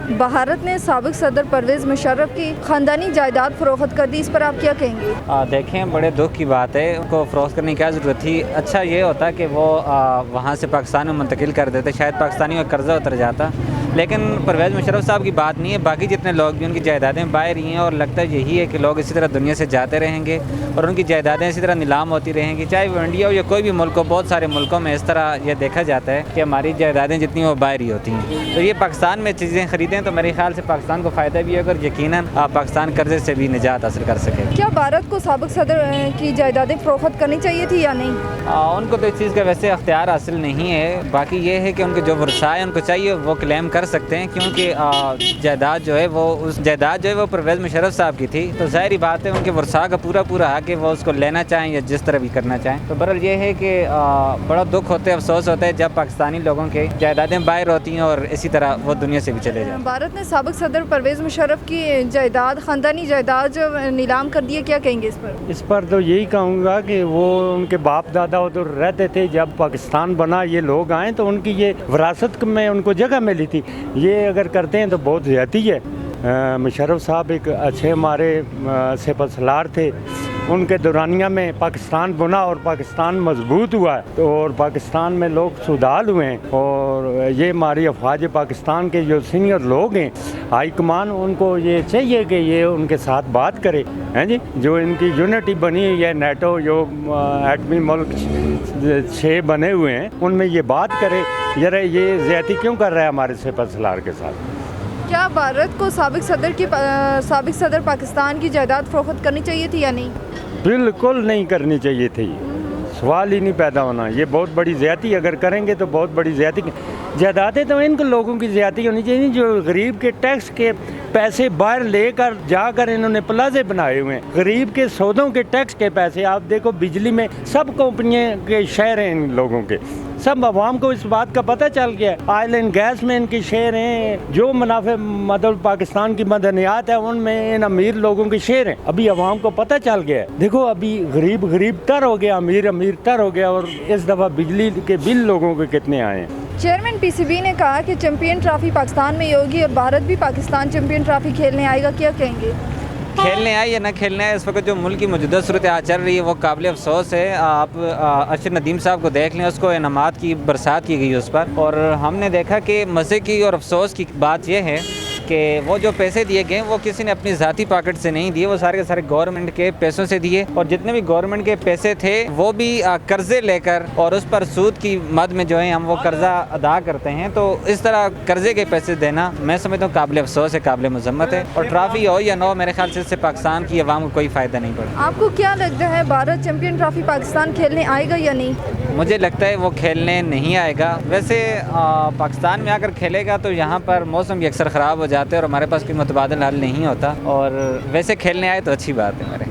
भारत ने साबिक सदर परवेज़ मुशर्रफ की खानदानी जायदाद फरोख्त कर दी, इस पर आप क्या कहेंगे? देखें, बड़े दुख की बात है, उनको फ़रोख्त करने की क्या ज़रूरत थी। अच्छा ये होता कि वो वहाँ से पाकिस्तान में मुंतकिल कर देते, शायद पाकिस्तानियों का कर्जा उतर जाता। लेकिन परवेज़ मुशर्रफ साहब की बात नहीं है, बाकी जितने लोग भी उनकी जायदादें बाहर ही हैं, और लगता है यही है कि लोग इसी तरह दुनिया से जाते रहेंगे और उनकी जायदादें इसी तरह नीलाम होती रहेंगी, चाहे वो इंडिया हो या कोई भी मुल्क हो। बहुत सारे मुल्कों में इस तरह यह देखा जाता है कि हमारी जायदादें जितनी वो बाहर ही होती हैं। तो ये पाकिस्तान में चीज़ें ख़रीदें तो मेरे ख्याल से पाकिस्तान को फ़ायदा भी होगा और यकीनन पाकिस्तान कर्जे से भी निजात हासिल कर सके। क्या भारत को साबिक सदर की जायदादें फरोख्त करनी चाहिए थी या नहीं? उनको तो इस चीज़ का वैसे अख्तियार हासिल नहीं है। बाकी ये है कि उनके जो वर्सा है उनको चाहिए वो क्लेम कर सकते हैं, क्योंकि जायदाद जो है वो परवेज़ मुशर्रफ साहब की थी। तो ज़ाहिर बात है उनके वर्सा का पूरा हक कि वो उसको लेना चाहें या जिस तरह भी करना चाहें। तो बहरहाल ये है कि बड़ा दुख होता है, अफसोस होता है जब पाकिस्तानी लोगों के जायदादें बाहर होती हैं और इसी तरह वो दुनिया से भी चले जाएं। भारत ने साबिक सदर परवेज़ मुशर्रफ की जायदाद, खानदानी जायदाद जो नीलाम कर दी है, क्या कहेंगे इस पर? इस पर तो यही कहूँगा कि वो उनके बाप दादा उधर रहते थे, जब पाकिस्तान बना ये लोग आए तो उनकी ये विरासत में उनको जगह मिली थी। ये अगर करते हैं तो बहुत ज़्यादती है। मुशर्रफ साहब एक अच्छे हमारे सिपहसालार थे, उनके दौरानिया में पाकिस्तान बना और पाकिस्तान मजबूत हुआ है और पाकिस्तान में लोग सुधार हुए हैं। और ये हमारी अफवाज पाकिस्तान के जो सीनियर लोग हैं, हाई कमान, उनको ये चाहिए कि ये उनके साथ बात करे, हैं जी। जो इनकी यूनिटी बनी हुई है, नेटो जो एटमी मुल्क 6 बने हुए हैं, उनमें ये बात करे यार ये ज़्यादती क्यों कर रहा है हमारे सिपहसालार के साथ। क्या भारत को साबिक सदर पाकिस्तान की जायदाद फरोख्त करनी चाहिए थी या नहीं? बिल्कुल नहीं करनी चाहिए थी, सवाल ही नहीं पैदा होना। ये बहुत बड़ी ज़्यादती अगर करेंगे तो बहुत बड़ी ज़्यादती। जायदादें तो इन लोगों की ज़्यादती होनी चाहिए जो गरीब के टैक्स के पैसे बाहर लेकर जाकर इन्होंने प्लाजे बनाए हुए हैं। गरीब के सौदों के टैक्स के पैसे, आप देखो बिजली में सब कंपनियों के शेयर हैं इन लोगों के, सब अवाम को इस बात का पता चल गया है। ऑयल एंड गैस में इनके शेयर हैं, जो मुनाफे मतलब पाकिस्तान की मदनियात है उनमें इन अमीर लोगों के शेयर हैं। अभी अवाम को पता चल गया है। देखो अभी गरीब तर हो गया, अमीर तर हो गया। और इस दफ़ा बिजली के बिल लोगों के कितने आए हैं। चेयरमैन पीसीबी ने कहा कि चैंपियन ट्रॉफी पाकिस्तान में होगी और भारत भी पाकिस्तान चैंपियन ट्रॉफी खेलने आएगा, क्या कहेंगे? खेलने आए या ना खेलने आए, इस वक्त जो मुल्क की मौजूदा सूरत हाल चल रही है वो काबिल अफसोस है। आप अरशद नदीम साहब को देख लें, उसको इनामात की बरसात की गई उस पर, और हमने देखा कि मज़े की और अफसोस की बात यह है कि वो जो पैसे दिए गए वो किसी ने अपनी ज़ाती पॉकेट से नहीं दिए, वो सारे के सारे गवर्नमेंट के पैसों से दिए। और जितने भी गवर्नमेंट के पैसे थे वो भी कर्ज़े लेकर और उस पर सूद की मद में जो है हम वो कर्ज़ा अदा करते हैं। तो इस तरह कर्ज़े के पैसे देना मैं समझता हूँ काबिल अफसोस है, काबिल मज़म्मत है। और ट्रॉफी हो या ना हो, मेरे ख्याल से इससे पाकिस्तान की अवाम को कोई फ़ायदा नहीं पड़ा। आपको क्या लगता है भारत चैंपियन ट्रॉफी पाकिस्तान खेलने आएगा या नहीं? मुझे लगता है वो खेलने नहीं आएगा। वैसे पाकिस्तान में आकर खेलेगा तो यहाँ पर मौसम भी अक्सर ख़राब हो जाते हैं और हमारे पास कोई मुतबादिल हल नहीं होता, और वैसे खेलने आए तो अच्छी बात है मेरे।